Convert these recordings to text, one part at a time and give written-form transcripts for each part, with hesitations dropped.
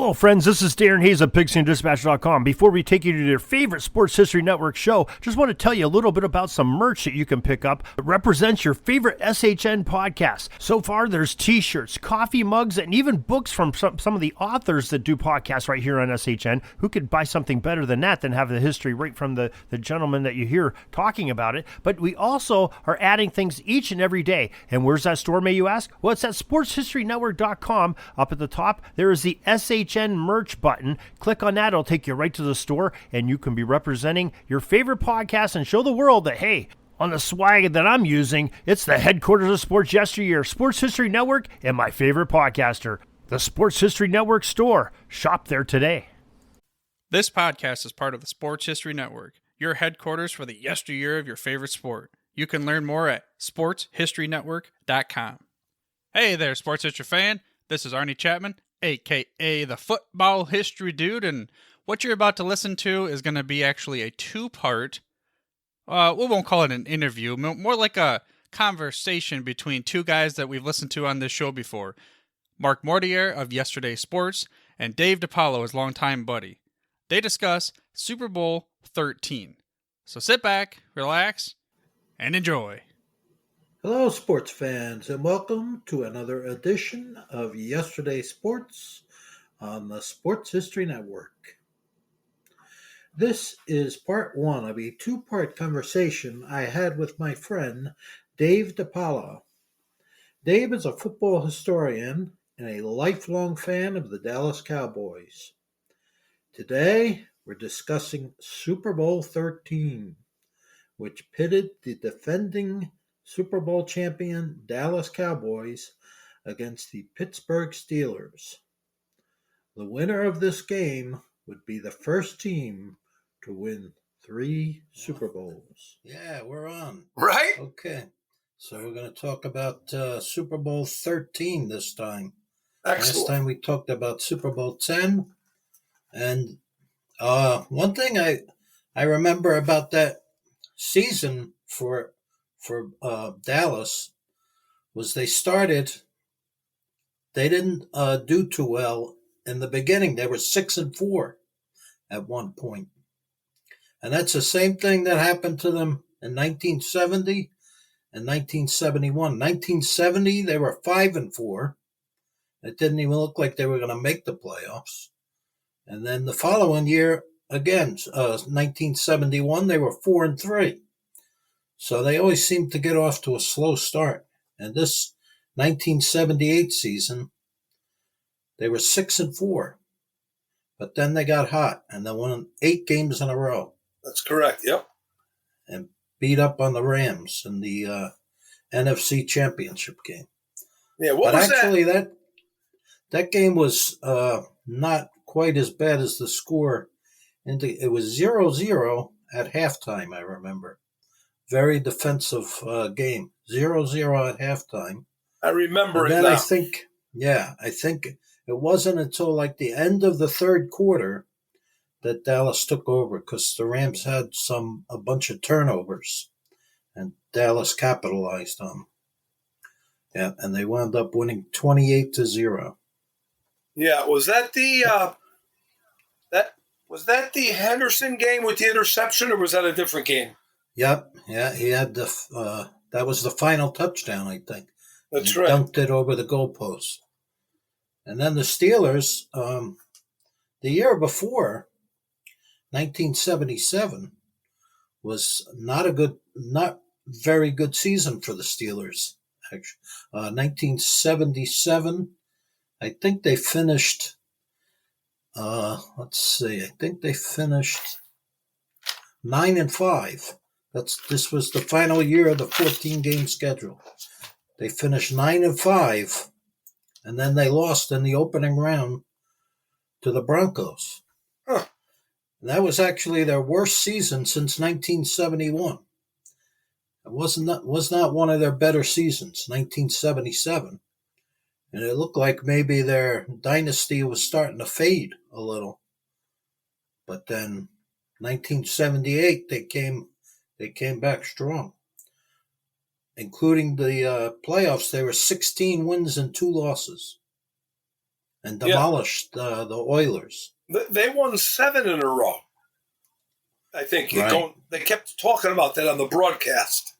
Hello, friends. This is Darren Hayes of PigsandDispatch.com. Before we take you to your favorite Sports History Network show, just want to tell you a little bit about some merch that you can pick up that represents your favorite SHN podcast. So far, there's t-shirts, coffee mugs, and even books from some of the authors that do podcasts right here on SHN. Who could buy something better than that than have the history right from the gentleman that you hear talking about it? But we also are adding things each and every day. And where's that store, may you ask? Well, it's at SportsHistoryNetwork.com. Up at the top, there is the SHN merch button. Click on that. It'll take you right to the store, and you can be representing your favorite podcast and show the world that, hey, on the swag that I'm using, it's the headquarters of sports yesteryear, Sports History Network, and my favorite podcaster, the Sports History Network store. Shop there today. This podcast is part of the Sports History Network, your headquarters for the yesteryear of your favorite sport. You can learn more at sportshistorynetwork.com. Hey there, sports history fan. This is Arnie Chapman, a.k.a. the Football History Dude, and what you're about to listen to is going to be actually a two-part, we won't call it an interview, more like a conversation between two guys that we've listened to on this show before, Mark Morthier of Yesterday Sports and Dave DePaola, his longtime buddy. They discuss Super Bowl 13. So sit back, relax, and enjoy. Hello, sports fans, and welcome to another edition of Yesterday Sports on the Sports History Network. This is part one of a two-part conversation I had with my friend Dave DePaola. Dave is a football historian and a lifelong fan of the Dallas Cowboys. Today, we're discussing Super Bowl 13, which pitted the defending Super Bowl champion Dallas Cowboys against the Pittsburgh Steelers. The winner of this game would be the first team to win 3 Super Bowls. Yeah, we're on. Right? Okay. So we're going to talk about Super Bowl 13 this time. Excellent. Last time we talked about Super Bowl 10. And one thing I remember about that season for Dallas was they didn't do too well in the beginning. They were 6-4 at one point. And that's the same thing that happened to them in 1970 and 1971. 1970, they were 5-4. It didn't even look like they were going to make the playoffs. And then the following year, again, 1971, they were 4-3. So they always seem to get off to a slow start. And this 1978 season, they were 6-4. But then they got hot and they won 8 games in a row. That's correct, yep. And beat up on the Rams in the NFC Championship game. Yeah, what was actually, that game was not quite as bad as the score. It was 0-0 at halftime, I remember. Very defensive game. 0-0 at halftime. I remember and it then now. I think it wasn't until like the end of the third quarter that Dallas took over because the Rams had a bunch of turnovers and Dallas capitalized on them. Yeah, and they wound up winning 28-0. Yeah, was that the the Henderson game with the interception, or was that a different game? Yep, yeah, he had that was the final touchdown, I think. That's he right. Dunked it over the goalpost. And then the Steelers, the year before, 1977, was not very good season for the Steelers. Actually, 1977, I think they finished. I think they finished 9-5. This was the final year of the 14-game schedule. They finished 9-5, and then they lost in the opening round to the Broncos. Huh. And that was actually their worst season since 1971. It was not one of their better seasons, 1977. And it looked like maybe their dynasty was starting to fade a little. But then 1978, they came back strong. Including the playoffs, they were 16 wins and 2 losses. and demolished the Oilers. They won 7 in a row. I think they kept talking about that on the broadcast.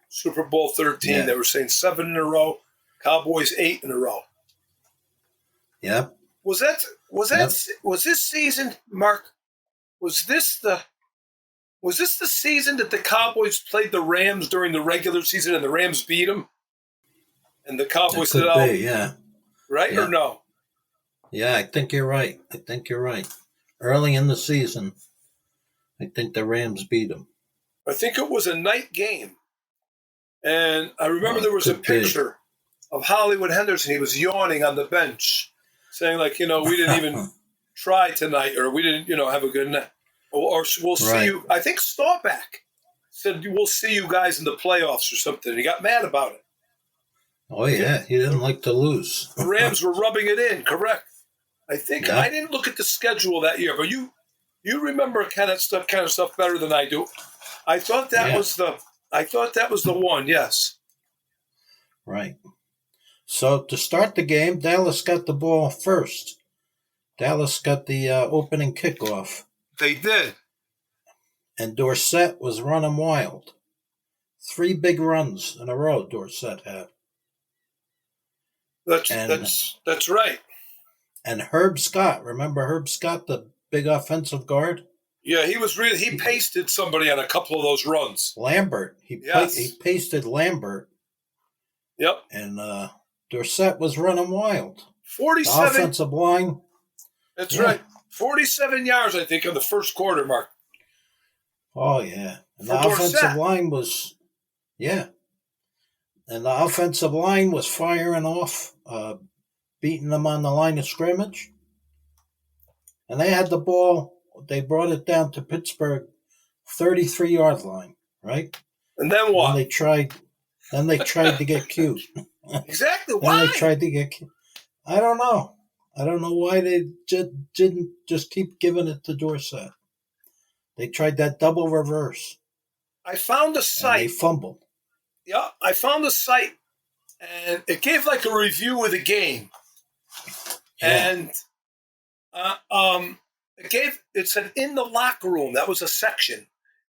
Super Bowl 13, They were saying 7 in a row. Cowboys 8 in a row. Yep. Was this season, Mark? Was this the season that the Cowboys played the Rams during the regular season and the Rams beat them? And the Cowboys said, yeah. Right or no? Yeah, I think you're right. Early in the season, I think the Rams beat them. I think it was a night game. And I remember there was a picture of Hollywood Henderson. He was yawning on the bench, saying, like, we didn't even try tonight, or we didn't, have a good night. Or we'll see you. I think Staubach said, we'll see you guys in the playoffs or something. He got mad about it. Oh, yeah. He didn't like to lose. The Rams were rubbing it in, correct. I think I didn't look at the schedule that year, but you remember kind of stuff better than I do. I thought that was the one, yes. Right. So to start the game, Dallas got the ball first. Dallas got the opening kickoff. They did. And Dorsett was running wild. 3 big runs in a row Dorsett had. That's right. And Herb Scott, remember Herb Scott, the big offensive guard? Yeah, he pasted somebody on a couple of those runs. Lambert. He pasted Lambert. Yep. And Dorsett was running wild. 47. The offensive line. That's right. 47 yards, I think, in the first quarter, Mark. Oh, yeah. And the offensive line was, And the offensive line was firing off, beating them on the line of scrimmage. And they had the ball. They brought it down to Pittsburgh 33-yard line, right? And then what? Then they tried to get cute. Exactly. Why? Then they tried to get cute. I don't know. I don't know why they didn't just keep giving it to Dorsett. They tried that double reverse. I found a site. And they fumbled. Yeah, I found a site, and it gave like a review of the game. Yeah. And it said in the locker room. That was a section,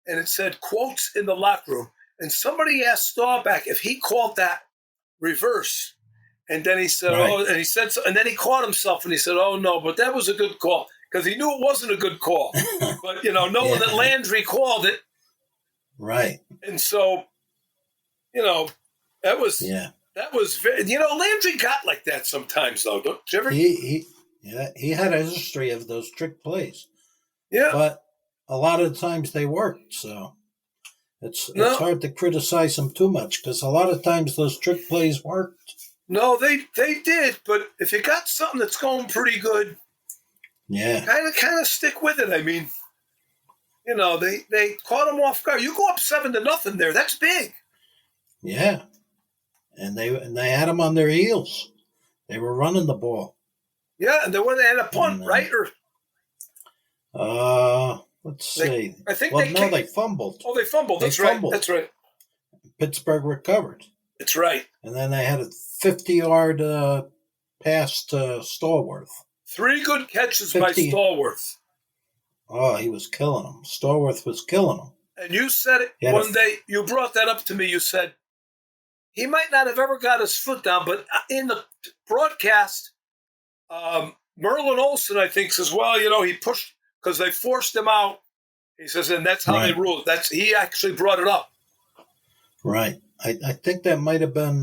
and it said quotes in the locker room. And somebody asked Staubach if he called that reverse, and then he said, and he said, so, and then he caught himself, and he said, "Oh no, but that was a good call," because he knew it wasn't a good call. But knowing that Landry called it, right, and so, that was very, Landry got like that sometimes, though. Don't you ever? He had a history of those trick plays. Yeah. But a lot of times they worked, so it's hard to criticize him too much because a lot of times those trick plays worked. No, they did, but if you got something that's going pretty good, kind of stick with it. I mean, they caught him off guard. You go up 7-0 there, that's big. Yeah. And they had him on their heels. They were running the ball. Yeah, and they had a punt, right? Or let's see. I think they fumbled. Oh, they fumbled. That's right. That's right. Pittsburgh recovered. That's right. And then they had a 50-yard pass to Stallworth. 3 good catches by Stallworth. Oh, he was killing them. Stallworth was killing them. And you said it one day. You brought that up to me. You said he might not have ever got his foot down, but in the broadcast, Merlin Olsen, I think, says, well, he pushed because they forced him out. He says, and that's how they ruled. He actually brought it up. Right. I think that might have been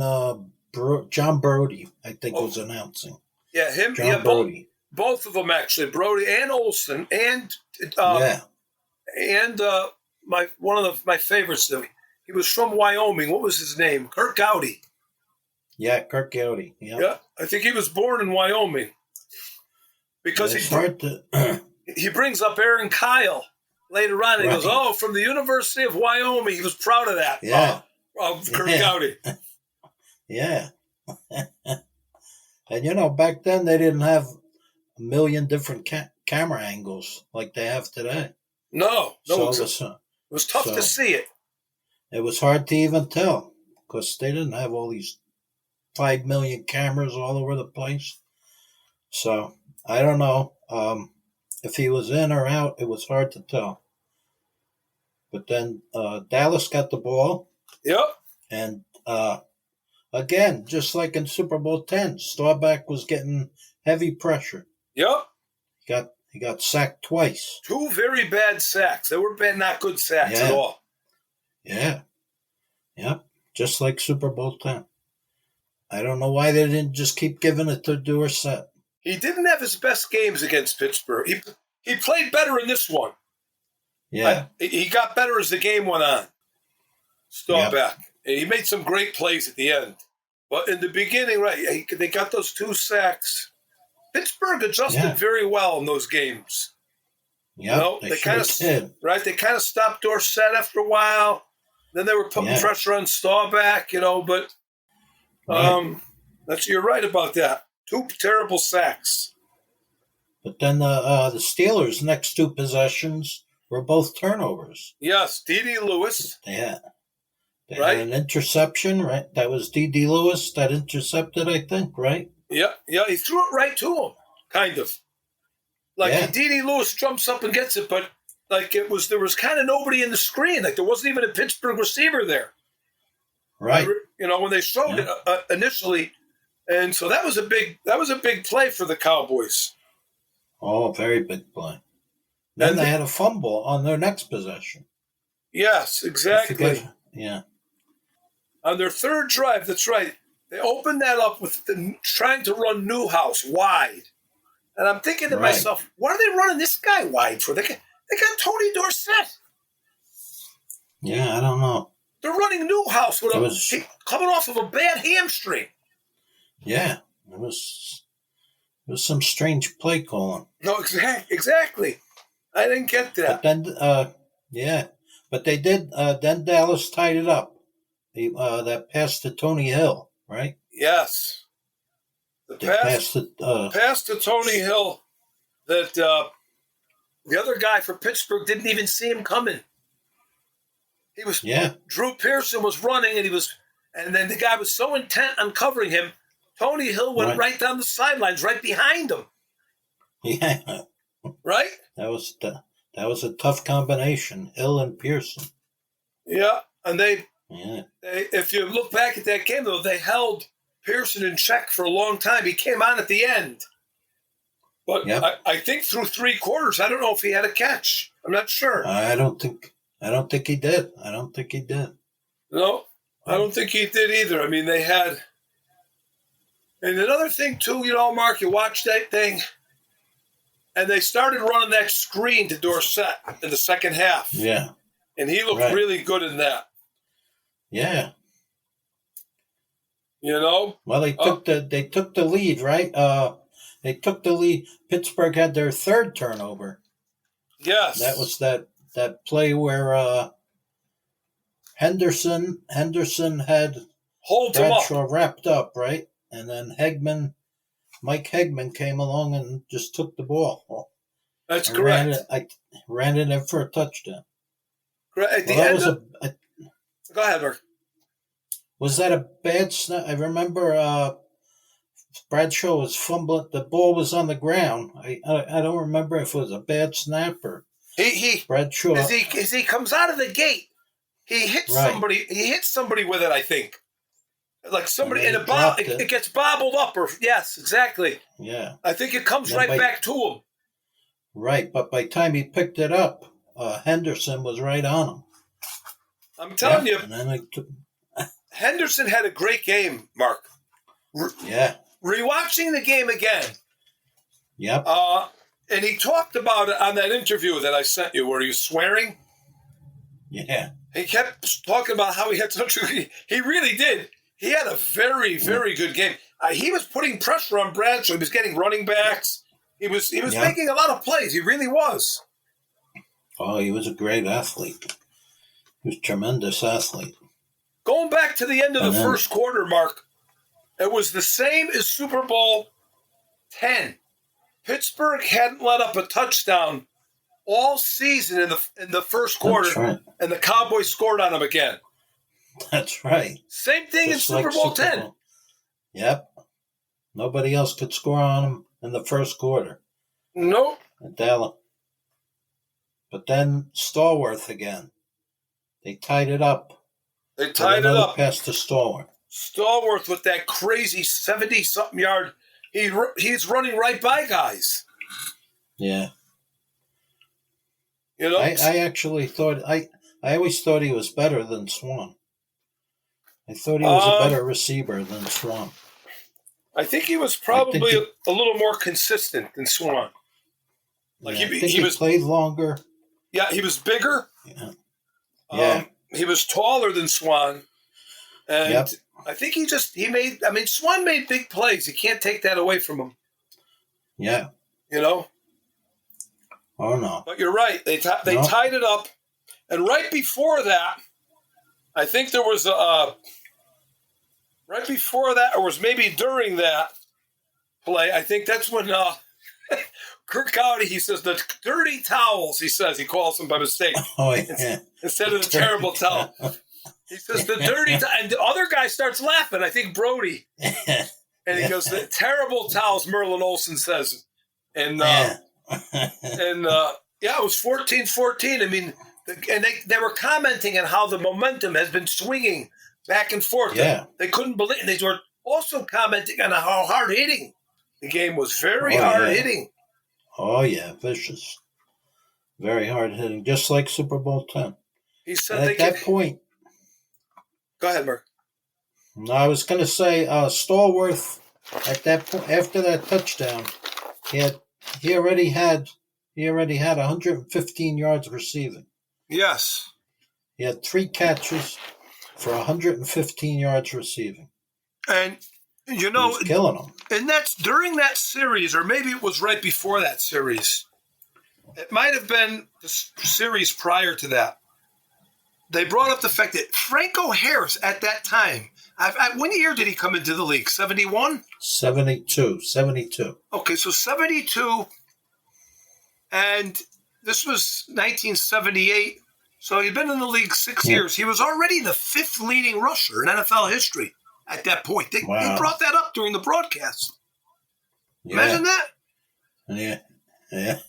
John Brody, I think, was announcing. Yeah, him. John Brody. Both of them, actually. Brody and Olsen. And one of my favorites. He was from Wyoming. What was his name? Kirk Gowdy. Yeah, Kirk Gowdy. Yeah, I think he was born in Wyoming. Because he brings up Aaron Kyle later on. And he goes, from the University of Wyoming. He was proud of that. Yeah. Kirk Gowdy. Yeah. And, back then they didn't have a million different camera angles like they have today. No. So it was tough to see it. It was hard to even tell because they didn't have all these 5 million cameras all over the place. So I don't know if he was in or out. It was hard to tell. But then Dallas got the ball, Yep. and again, just like in Super Bowl X, Staubach was getting heavy pressure. Yep. He got sacked twice. 2 very bad sacks. They were bad, not good sacks at all. Yeah. Yep. Just like Super Bowl X. I don't know why they didn't just keep giving it to Dorsett. He didn't have his best games against Pittsburgh. He played better in this one. Yeah. He got better as the game went on. Staubach. Yep. He made some great plays at the end. But in the beginning, right, they got those 2 sacks. Pittsburgh adjusted very well in those games. Yeah, they kind of did. Right, they kind of stopped Dorsett after a while. Then they were putting pressure on Staubach, but you're right about that. 2 terrible sacks. But then the Steelers' next 2 possessions were both turnovers. Yes, D.D. Lewis. They had an interception, right? That was D.D. Lewis that intercepted, I think, right? Yeah, he threw it right to him, kind of. D.D. Lewis jumps up and gets it, but there was kind of nobody in the screen. There wasn't even a Pittsburgh receiver there. Right. When they showed it initially, and so that was a big play for the Cowboys. Oh, very big play. Then they had a fumble on their next possession. Yes, exactly. Yeah. On their third drive, that's right. They opened that up with trying to run Newhouse wide. And I'm thinking to myself, what are they running this guy wide for? They got Tony Dorsett. Yeah, I don't know. They're running Newhouse with coming off of a bad hamstring. Yeah, it was some strange play calling. No, exactly. I didn't get that. But then, but they did. Then Dallas tied it up. That pass to Tony Hill, right? Yes. The pass to Tony Hill that the other guy for Pittsburgh didn't even see him coming. He was Drew Pearson was running and then the guy was so intent on covering him, Tony Hill went right down the sidelines, right behind him. Yeah. Right? That was a tough combination, Hill and Pearson. Yeah, and they if you look back at that game though, they held Pearson in check for a long time. He came on at the end. But I think through 3 quarters, I don't know if he had a catch. I'm not sure. I don't think he did. No, I don't think he did either. I mean, they had... And another thing, too, Mark, you watch that thing, and they started running that screen to Dorsett in the second half. Yeah. And he looked really good in that. Yeah. Well, they took the lead, right? They took the lead. Pittsburgh had their 3rd turnover. Yes. That was that play where Henderson had Bradshaw wrapped up, right? And then Mike Hegman came along and just took the ball. That's correct. Ran it in for a touchdown. At the end go ahead, Mark. Was that a bad snap? I remember Bradshaw was fumbling. The ball was on the ground. I don't remember if it was a bad snap or Bradshaw. As he comes out of the gate, he hits somebody. He hits somebody with it. I think, like somebody in a ball. It gets bobbled up. Yes, exactly. Yeah. I think it comes back to him. Right, but by the time he picked it up, Henderson was right on him. I'm telling you. And then Henderson had a great game, Mark. Rewatching the game again. Yep. And he talked about it on that interview that I sent you where he was swearing. Yeah. He kept talking about how he had such a... He really did. He had a very, very good game. He was putting pressure on Bradshaw. He was getting running backs. He was making a lot of plays. He really was. Oh, he was a great athlete. He was a tremendous athlete. Going back to the end of the first quarter, Mark, it was the same as Super Bowl X. Pittsburgh hadn't let up a touchdown all season in the first quarter, and the Cowboys scored on them again. That's right. Same thing in Super Bowl X. Yep. Nobody else could score on them. in the first quarter. Nope. At Dallas. But then Stallworth again. They tied it up. They tied it another up. Pass to Stallworth. Stallworth with that crazy 70-something yard. He's running right by guys. Yeah. You know, I actually thought I always thought he was better than Swan. I thought he was a better receiver than Swan. I think he was probably a little more consistent than Swan. Like yeah, he played longer. Yeah, he was bigger. Yeah. He was taller than Swan. And Yep. I think Swan made big plays. You can't take that away from him. Yeah. You know? Oh, no. But you're right. They tied it up. And right before that, I think there was right before that, or was maybe during that play, I think that's when Kirk Cowdy, he says, the dirty towels, he calls them by mistake. Oh, yeah. Instead of the terrible towel. He says, the dirty towel. And the other guy starts laughing, I think Brody. And he goes, the terrible towels, Merlin Olsen says. And, it was 14-14. I mean, and they were commenting on how the momentum has been swinging back and forth. Yeah. They couldn't believe it. They were also commenting on how hard hitting the game was. Very hard hitting. Oh, yeah. Vicious. Very hard hitting. Just like Super Bowl 10. He said and at that point. Go ahead, Mark. I was going to say Stallworth, at that point, after that touchdown, he already had 115 yards receiving. Yes. He had 3 catches for 115 yards receiving. And, you know, he was killing them. And that's during that series, or maybe it was right before that series. It might have been the series prior to that. They brought up the fact that Franco Harris at that time, when year did he come into the league? 71? 72. Okay, so 72, and this was 1978. So he'd been in the league 6 years. He was already the 5th leading rusher in NFL history at that point. They brought that up during the broadcast. Yeah. Imagine that. Yeah.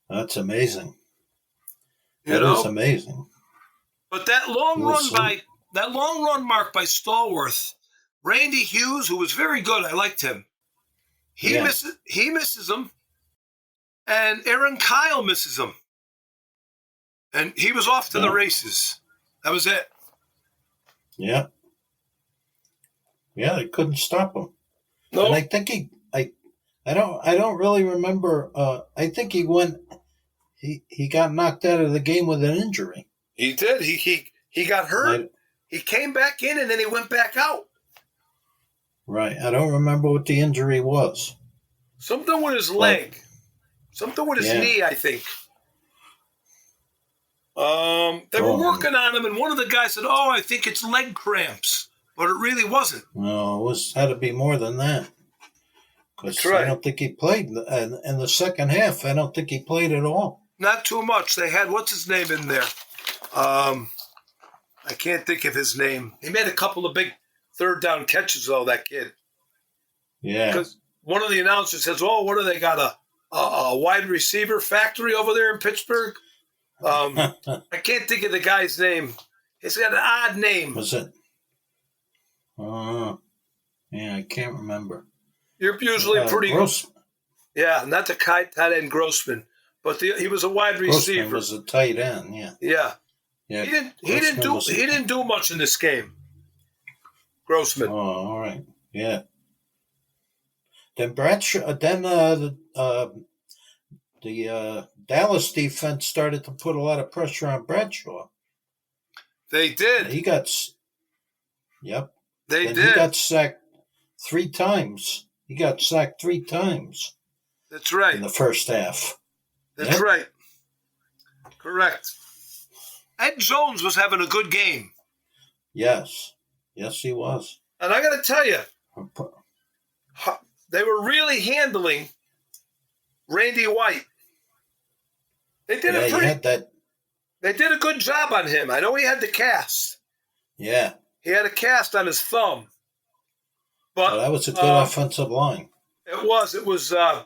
That's amazing. That is amazing. But that long run mark by Stallworth, Randy Hughes, who was very good, I liked him. He misses him, and Aaron Kyle misses him. And he was off to the races. That was it. Yeah. Yeah, they couldn't stop him. No. And I think I don't really remember. I think he got knocked out of the game with an injury. He did. He got hurt. He came back in and then he went back out. Right. I don't remember what the injury was. Something with his leg. Something with his knee, I think. They were working on him, and one of the guys said, I think it's leg cramps. But it really wasn't. No, it had to be more than that. Because I don't think he played. In the second half, I don't think he played at all. Not too much. They had, what's his name in there? I can't think of his name. He made a couple of big third down catches, though, that kid. Yeah. Because one of the announcers says, what do they got, a wide receiver factory over there in Pittsburgh? I can't think of the guy's name. He's got an odd name. Was it? I can't remember. You're usually pretty... Grossman. Yeah, not the tight end Grossman, but he was a wide receiver. Grossman was a tight end, yeah. Yeah. Yeah. He didn't do much in this game. Grossman. Oh, all right. Yeah. Then Bradshaw. Then the Dallas defense started to put a lot of pressure on Bradshaw. They did. He got. Yep. They did. He got sacked 3 times. He got sacked 3 times. That's right. In the first half. That's right. Correct. Ed Jones was having a good game. Yes, he was. And I got to tell you, they were really handling Randy White. They did They did a good job on him. I know he had the cast. Yeah. He had a cast on his thumb. But that was a good offensive line. It was. It was. I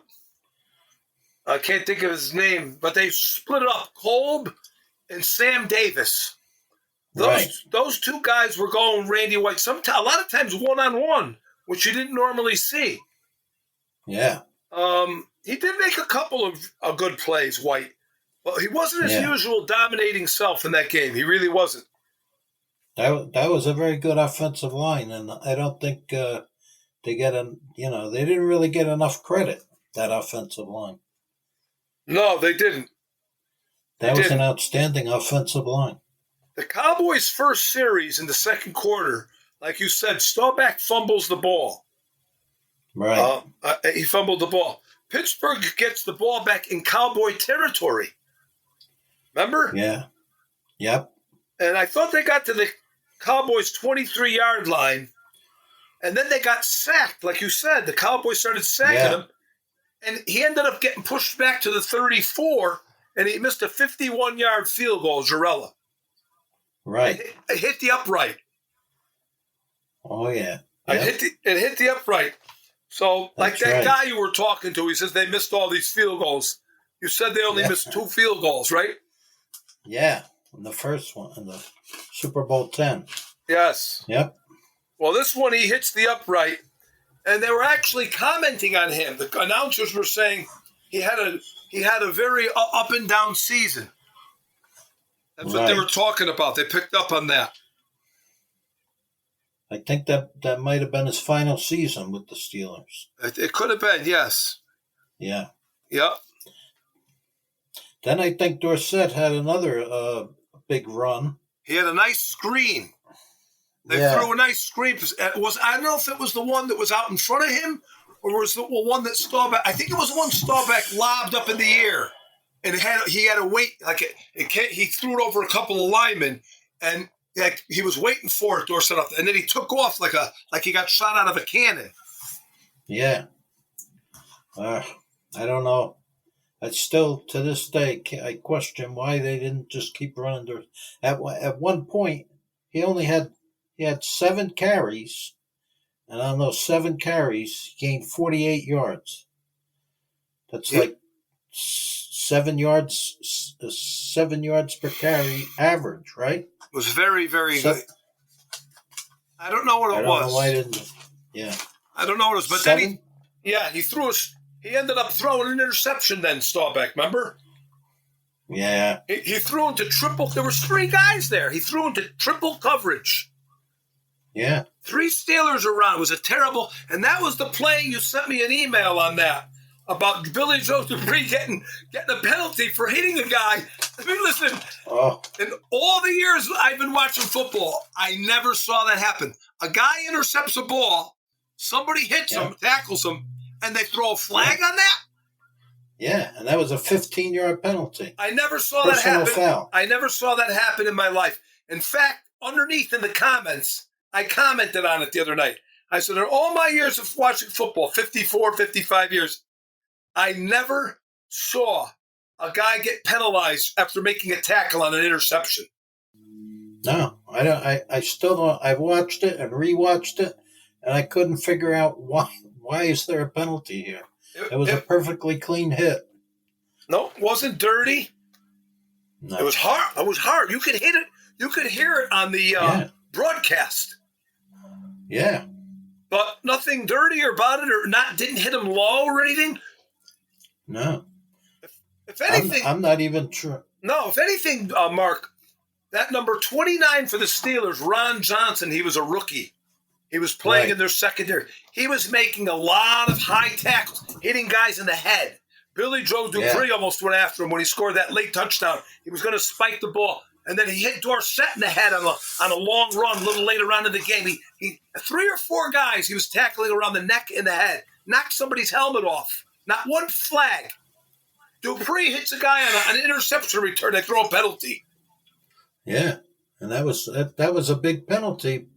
can't think of his name, but they split it up. Kolb and Sam Davis. Those two guys were going Randy White. A lot of times 1-on-1, which you didn't normally see. Yeah. He did make a couple of good plays, White, but he wasn't his usual dominating self in that game. He really wasn't. That was a very good offensive line, and I don't think they didn't really get enough credit, that offensive line. No, they didn't. That was an outstanding offensive line. The Cowboys' first series in the second quarter, like you said, Staubach fumbles the ball. Right. He fumbled the ball. Pittsburgh gets the ball back in Cowboy territory. Remember? Yeah. Yep. And I thought they got to the Cowboys' 23-yard line, and then they got sacked. Like you said, the Cowboys started sacking him, and he ended up getting pushed back to the 34, and he missed a 51-yard field goal, Jarella. Right. It hit the upright. Oh, yeah. Yep. It hit the upright. So, like that guy you were talking to, he says they missed all these field goals. You said they only missed 2 field goals, right? Yeah, in the first one, in the Super Bowl 10. Yes. Yep. Well, this one, he hits the upright, and they were actually commenting on him. The announcers were saying he had a very up and down season. That's what they were talking about. They picked up on that. I think that might have been his final season with the Steelers. It could have been, yes. Yeah. Yep. Then I think Dorsett had another big run. He had a nice screen. They threw a nice screen. I don't know if it was the one that was out in front of him or was the one that Staubach. I think it was the one Staubach lobbed up in the air, and he had to wait. He threw it over a couple of linemen, and he was waiting for it. Dorsett up, and then he took off like he got shot out of a cannon. Yeah. I don't know. I still, to this day, I question why they didn't just keep running. At one point, he had 7 carries, and on those 7 carries, he gained 48 yards. That's like 7 yards per carry average, right? It was very, very good. I don't know what it was. I don't know why didn't. Yeah. I don't know what it was, but 7? then he ended up throwing an interception then, Staubach, remember? Yeah. He threw into triple. There was 3 guys there. He threw into triple coverage. Yeah. 3 Steelers around. It was a terrible. And that was the play. You sent me an email on that about Billy Joe Dupree getting a penalty for hitting a guy. I mean, listen, in all the years I've been watching football, I never saw that happen. A guy intercepts a ball, somebody hits him, tackles him, and they throw a flag on that? Yeah, and that was a 15-yard penalty. I never saw that happen. Foul. I never saw that happen in my life. In fact, underneath in the comments, I commented on it the other night. I said, in all my years of watching football, 54, 55 years, I never saw a guy get penalized after making a tackle on an interception. No, I don't. I still don't. I've watched it and rewatched it, and I couldn't figure out why. Why is there a penalty here? It was a perfectly clean hit. No, it wasn't dirty. No. It was hard. It was hard. You could hit it. You could hear it on the broadcast. Yeah. But nothing dirty about it, or didn't hit him low or anything. No. If anything, I'm not even sure. No, if anything, Mark, that number 29 for the Steelers, Ron Johnson, he was a rookie. He was playing in their secondary. He was making a lot of high tackles, hitting guys in the head. Billy Joe Dupree almost went after him when he scored that late touchdown. He was going to spike the ball, and then he hit Dorsett in the head on a long run a little later on in the game. He 3 or 4 guys he was tackling around the neck and the head, knocked somebody's helmet off. Not one flag. Dupree hits a guy on an interception return. They throw a penalty. Yeah, and that was a big penalty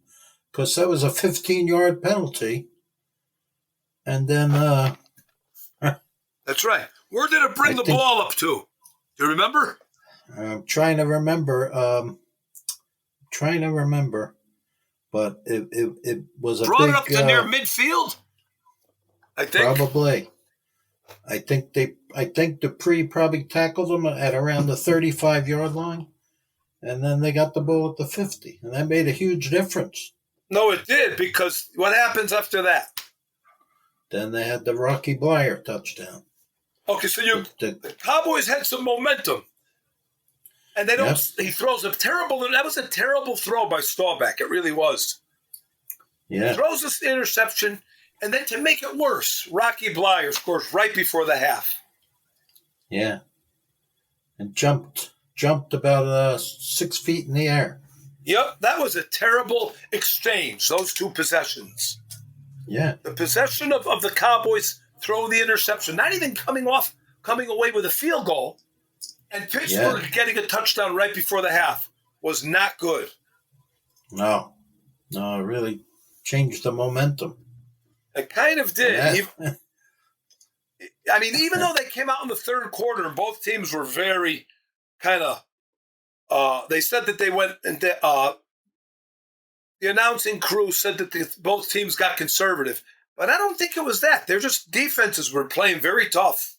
because that was a 15-yard penalty. And then that's right. Where did it bring the ball up to? Do you remember? I'm trying to remember. But it was a brought big, it up to near midfield. I think. Probably. I think Dupree probably tackled them at around the 35-yard line, and then they got the ball at the 50, and that made a huge difference. No, it did, because what happens after that? Then they had the Rocky Blyer touchdown. Okay, so the Cowboys had some momentum, and they don't. Yep. He throws a terrible. That was a terrible throw by Staubach. It really was. Yeah. He throws this interception, and then to make it worse, Rocky Blyer scores right before the half. Yeah, and jumped about 6 feet in the air. Yep, that was a terrible exchange, those two possessions. Yeah. The possession of the Cowboys throwing the interception, not even coming away with a field goal, and Pittsburgh getting a touchdown right before the half was not good. No, it really changed the momentum. It kind of did. I mean, even though they came out in the third quarter and both teams were very kind of they said that they went and the announcing crew said that both teams got conservative, but I don't think it was that. They're just defenses were playing very tough.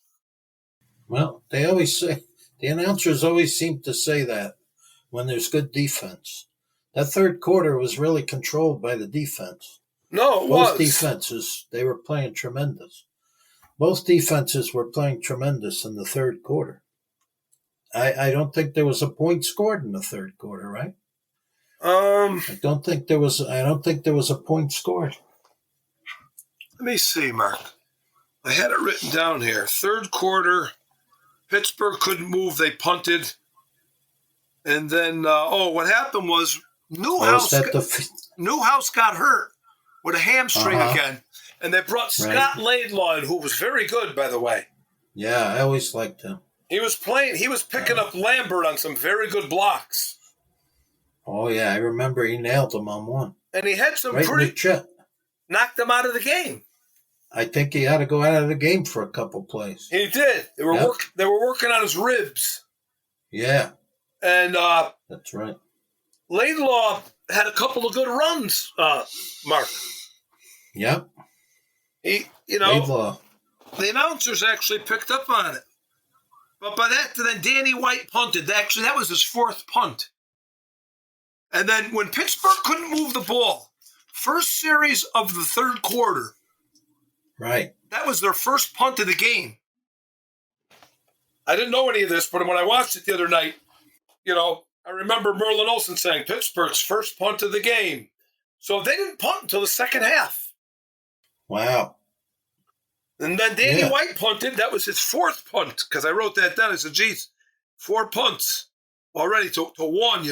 Well, they always say, the announcers always seem to say that when there's good defense. That third quarter was really controlled by the defense. No, it was. Both defenses, they were playing tremendous. Both defenses were playing tremendous in the third quarter. I don't think there was a point scored in the third quarter, right? I don't think there was a point scored. Let me see, Mark. I had it written down here. Third quarter, Pittsburgh couldn't move. They punted. And then, what happened was Newhouse got hurt with a hamstring again. And they brought Scott Laidlaw in, who was very good, by the way. Yeah, I always liked him. He was picking up Lambert on some very good blocks. Oh, yeah, I remember he nailed him on one. And he had some knocked him out of the game. I think he had to go out of the game for a couple plays. He did. They were working on his ribs. Yeah. And that's right. Laidlaw had a couple of good runs, Mark. Yep. Laidlaw. The announcers actually picked up on it. But by that, then Danny White punted. Actually, that was his fourth punt. And then when Pittsburgh couldn't move the ball, first series of the third quarter, right? That was their first punt of the game. I didn't know any of this, but when I watched it the other night, I remember Merlin Olsen saying Pittsburgh's first punt of the game. So they didn't punt until the second half. Wow. And then Danny White punted. That was his fourth punt, because I wrote that down. I said, geez, 4 punts already to 1,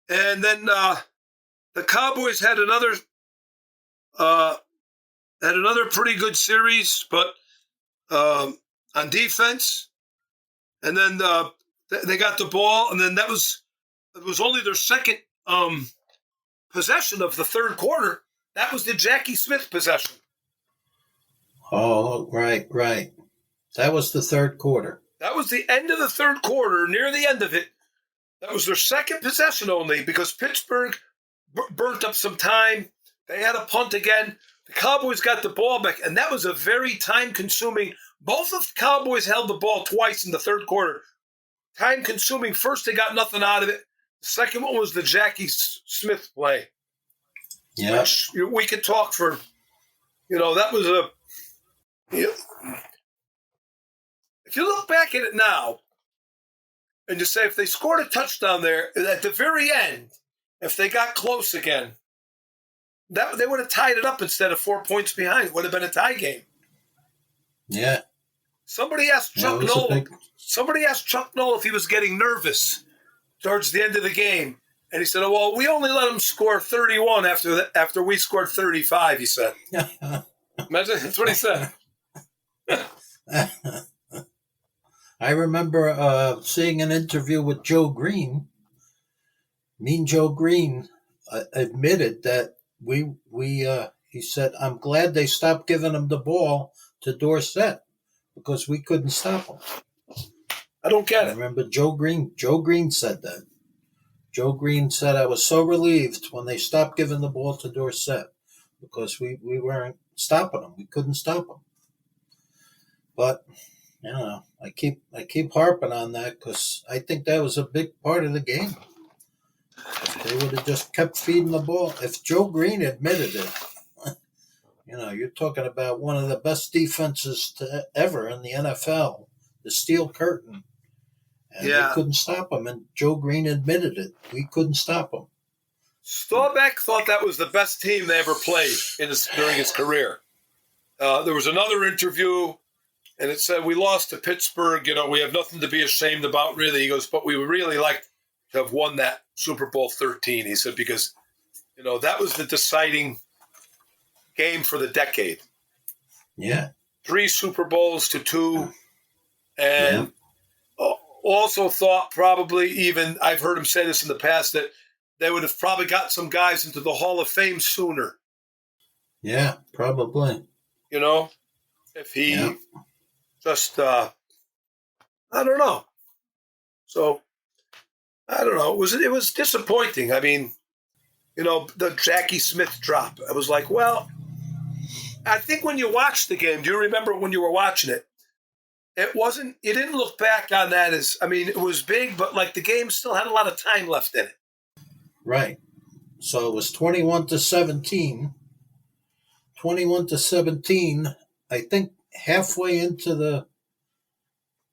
And then the Cowboys had another pretty good series, but on defense. And then they got the ball, and then it was only their second possession of the third quarter. That was the Jackie Smith possession. Oh, right. That was the third quarter. That was the end of the third quarter, near the end of it. That was their second possession only, because Pittsburgh burnt up some time. They had a punt again. The Cowboys got the ball back, and that was a very time-consuming. Both of the Cowboys held the ball twice in the third quarter. Time-consuming. First, they got nothing out of it. The second one was the Jackie Smith play. Yeah. Which we could talk for, that was a... If you look back at it now, and you say if they scored a touchdown there at the very end, if they got close again, they would have tied it up instead of 4 points behind. It would have been a tie game. Yeah. Somebody asked Chuck Noll if he was getting nervous towards the end of the game, and he said, "Oh, well, we only let him score 31 after we scored 35." He said. Imagine that's what he said. I remember seeing an interview with Joe Green. Mean Joe Green admitted that he said, "I'm glad they stopped giving him the ball to Dorsett because we couldn't stop him." I don't get it. I remember Joe Green said that. Joe Green said, "I was so relieved when they stopped giving the ball to Dorsett because we weren't stopping them. We couldn't stop them. But I keep harping on that because I think that was a big part of the game. If they would have just kept feeding the ball, if Joe Green admitted it, you're talking about one of the best defenses ever in the NFL, the Steel Curtain. And they couldn't stop him, and Joe Green admitted it. We couldn't stop him. Staubach thought that was the best team they ever played during his career. There was another interview, and it said, we lost to Pittsburgh. We have nothing to be ashamed about, really. He goes, but we would really like to have won that Super Bowl 13. He said, because, that was the deciding game for the decade. Yeah. 3 Super Bowls to 2. And also thought probably even, I've heard him say this in the past, that they would have probably got some guys into the Hall of Fame sooner. Yeah, probably. If he just, I don't know. So, I don't know. It was disappointing. I mean, the Jackie Smith drop. I was like, well, I think when you watched the game, do you remember when you were watching it? You didn't look back on that as, it was big, but like the game still had a lot of time left in it. Right. So it was 21-17. 21-17, I think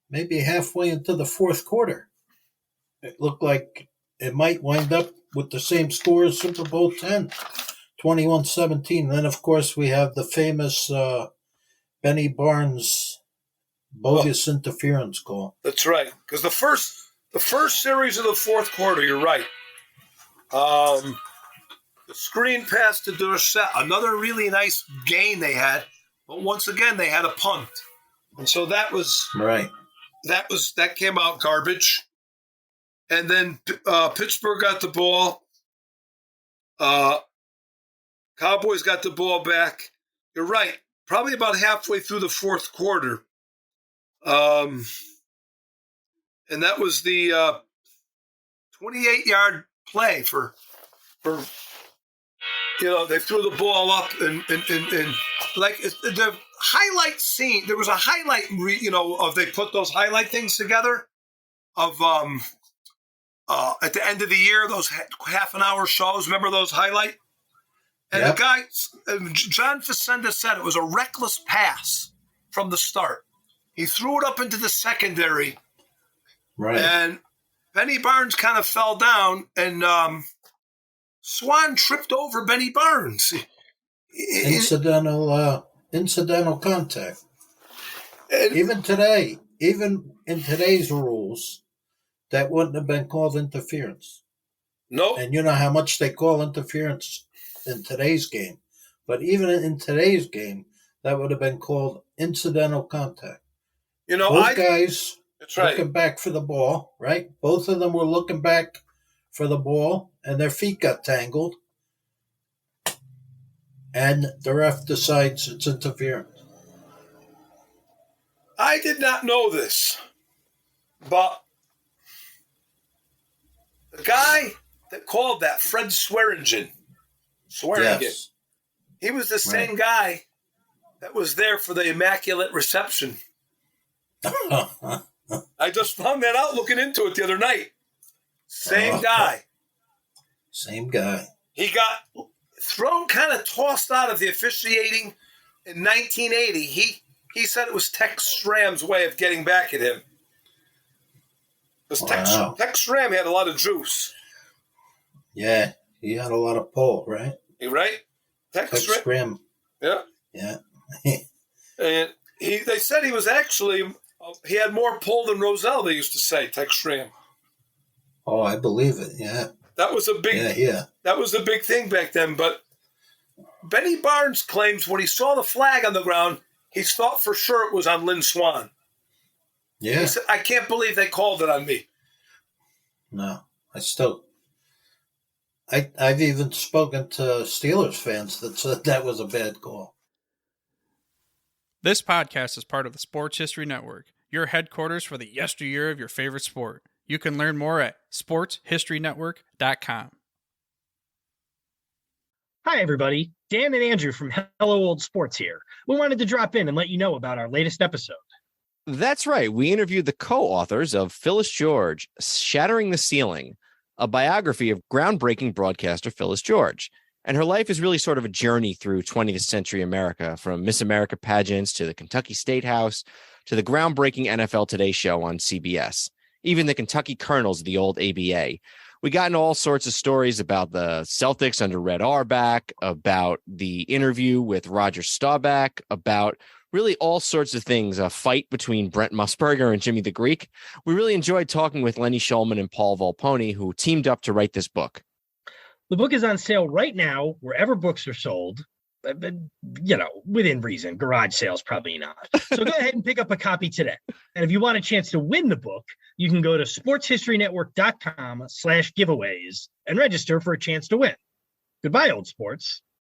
maybe halfway into the fourth quarter. It looked like it might wind up with the same score as Super Bowl 10, 21-17. Then, of course, we have the famous Benny Barnes bogus interference call. That's right. Because the first series of the fourth quarter, you're right. The screen pass to Dorsett, another really nice gain they had, but once again they had a punt, and so that was right. That came out garbage, and then Pittsburgh got the ball. Cowboys got the ball back. You're right. Probably about halfway through the fourth quarter. And that was the 28-yard play for they threw the ball up and like the highlight scene. There was a highlight, of they put those highlight things together of at the end of the year, those half an hour shows. Remember those highlight? And the guy, John Facenda, said it was a reckless pass from the start. He threw it up into the secondary. Right. And Benny Barnes kind of fell down, and Swan tripped over Benny Barnes. Incidental contact. And even in today's rules, that wouldn't have been called interference. No. And you know how much they call interference in today's game. But even in today's game, that would have been called incidental contact. Both guys looking back for the ball, right? Both of them were looking back for the ball, and their feet got tangled. And the ref decides it's interference. I did not know this, but the guy that called that, Fred Swearingen, Yes. he was the same guy that was there for the Immaculate Reception. I just found that out looking into it the other night. Same guy. Same guy. He got thrown, kind of tossed out of the officiating in 1980. He said it was Tex Schramm's way of getting back at him. Because Tex Schramm had a lot of juice. Yeah, he had a lot of pull, right? Right? Tex Schramm. Yeah. Yeah. And they said he was actually, he had more pull than Roselle, they used to say, Tex Schramm. Oh, I believe it, yeah. That was a big That was a big thing back then. But Benny Barnes claims when he saw the flag on the ground, he thought for sure it was on Lynn Swan. Yeah. He said, I can't believe they called it on me. No, I've even spoken to Steelers fans that said that was a bad call. This podcast is part of the Sports History Network, your headquarters for the yesteryear of your favorite sport. You can learn more at sportshistorynetwork.com. Hi, everybody. Dan and Andrew from Hello Old Sports here. We wanted to drop in and let you know about our latest episode. That's right. We interviewed the co-authors of Phyllis George, Shattering the Ceiling, a biography of groundbreaking broadcaster Phyllis George. And her life is really sort of a journey through 20th century America, from Miss America pageants to the Kentucky State House to the groundbreaking NFL Today show on CBS, even the Kentucky Colonels of the old ABA. We got into all sorts of stories about the Celtics under Red Auerbach, about the interview with Roger Staubach, about really all sorts of things, a fight between Brent Musburger and Jimmy the Greek. We really enjoyed talking with Lenny Shulman and Paul Volpone, who teamed up to write this book. The book is on sale right now, wherever books are sold. Within reason. Garage sales, probably not. So go ahead and pick up a copy today. And if you want a chance to win the book, you can go to sportshistorynetwork.com/giveaways and register for a chance to win. Goodbye, old sports.